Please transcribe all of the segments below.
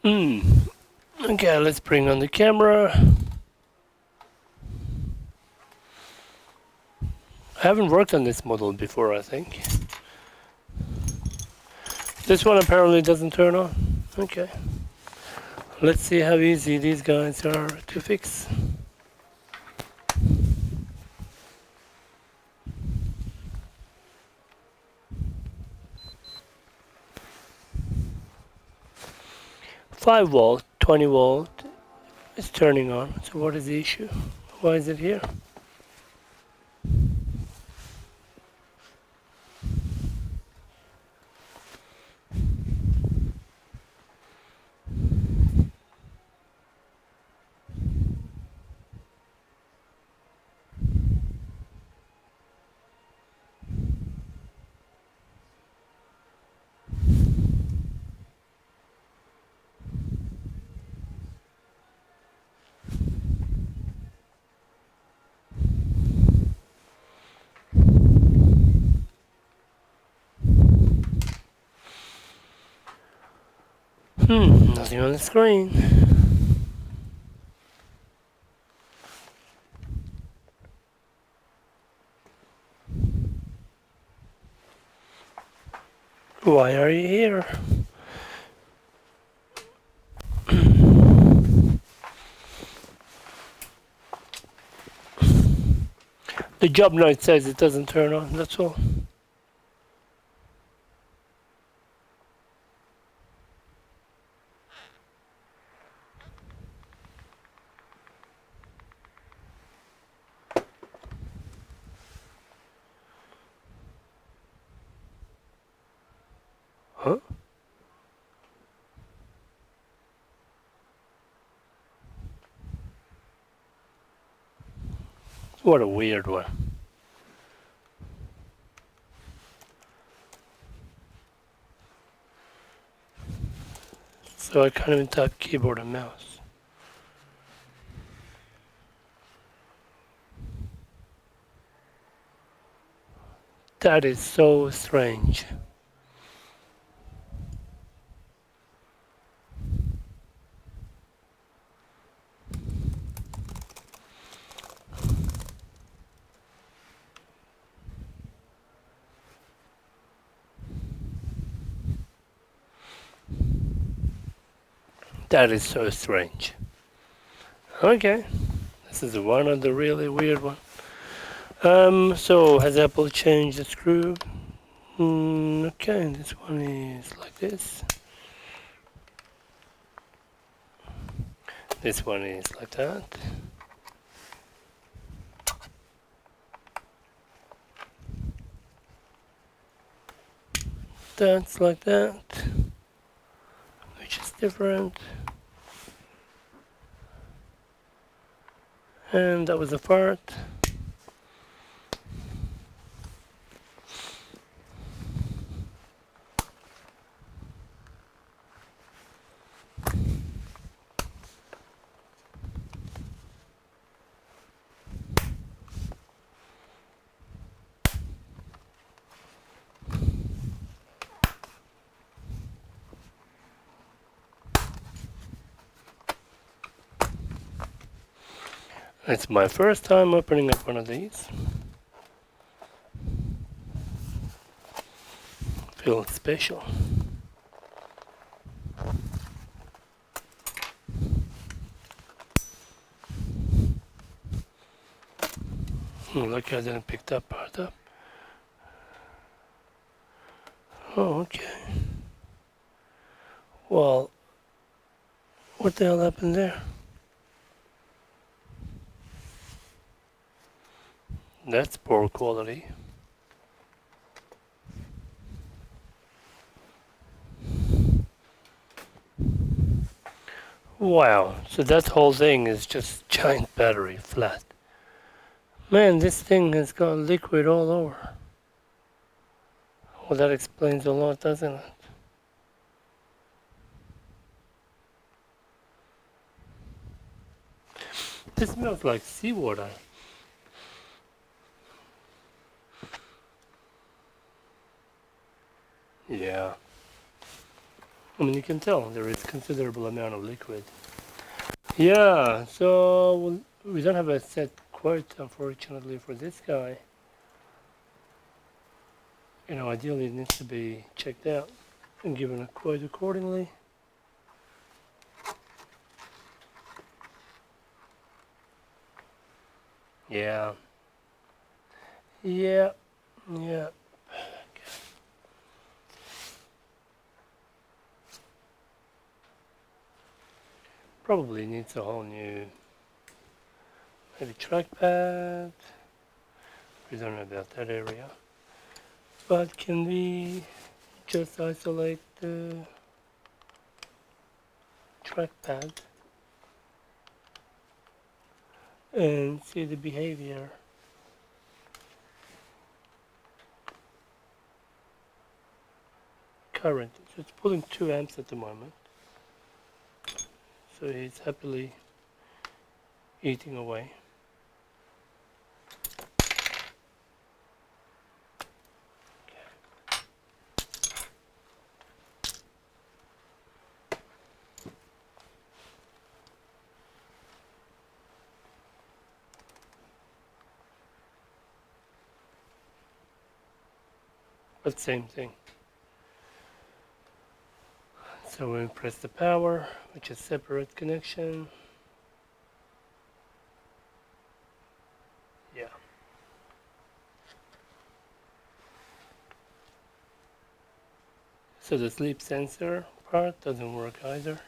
Okay, let's bring on the camera. I haven't worked on this model before, I think. This one apparently doesn't turn on. Okay. Let's see how easy these guys are to fix. Five volt, 20 volt is turning on. So what is the issue? Why is it here? Nothing on the screen. Why are you here? The job note says it doesn't turn on, that's all. Huh? What a weird one. So I can't even type keyboard and mouse. That is so strange. That is so strange. Okay, this is one of the really weird one. So has Apple changed the screw? Okay, this one is like this. This one is like that. That's like that, which is different. And that was a part. It's my first time opening up one of these. Feels special. Lucky I didn't pick that part up. Oh, okay. Well, what the hell happened there? That's poor quality. Wow, so that whole thing is just giant battery, flat. Man, this thing has got liquid all over. Well, that explains a lot, doesn't it? This smells like seawater. Yeah. I mean, you can tell there is considerable amount of liquid. Yeah, so we don't have a set quote, unfortunately, for this guy. You know, ideally it needs to be checked out and given a quote accordingly. Yeah. Yeah. Yeah. Probably needs a whole new, maybe trackpad. We don't know about that area. But can we just isolate the trackpad and see the behavior? Current. So it's pulling 2 amps at the moment. So he's happily eating away. But same thing. So we press the power, which is separate connection. Yeah. So the sleep sensor part doesn't work either.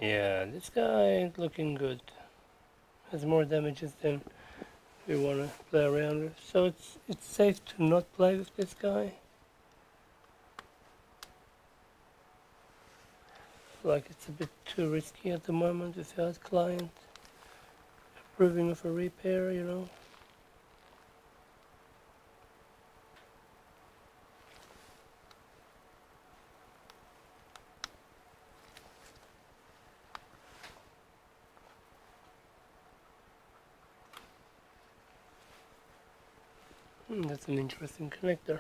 Yeah, this guy ain't looking good. Has more damages than we want to play around with. So it's safe to not play with this guy. Like it's a bit too risky at the moment without client approving of a repair, you know. That's an interesting connector.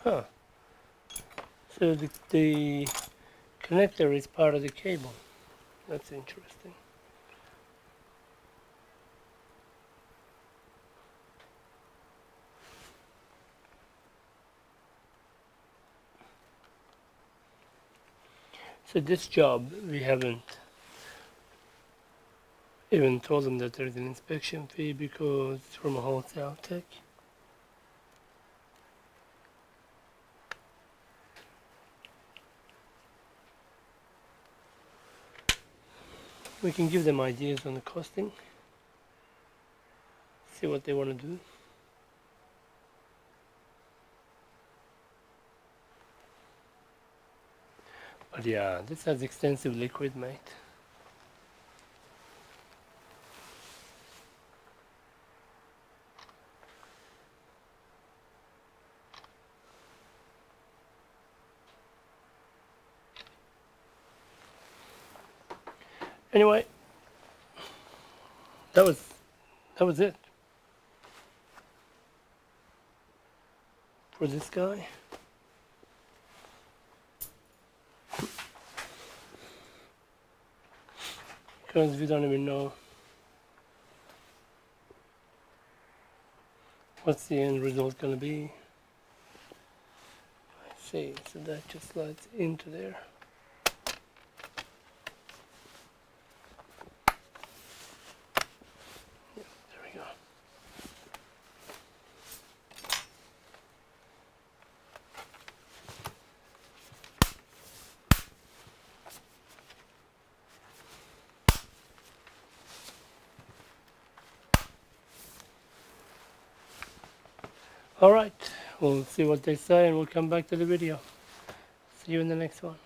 Huh. So the connector is part of the cable. That's interesting. So this job, we haven't even told them that there's an inspection fee because it's from a wholesale tech. We can give them ideas on the costing, see what they want to do. But yeah, this has extensive liquid, mate. Anyway, that was it for this guy. Because we don't even know what's the end result going to be. I see, so that just slides into there. Yep, there we go. Alright, we'll see what they say and we'll come back to the video. See you in the next one.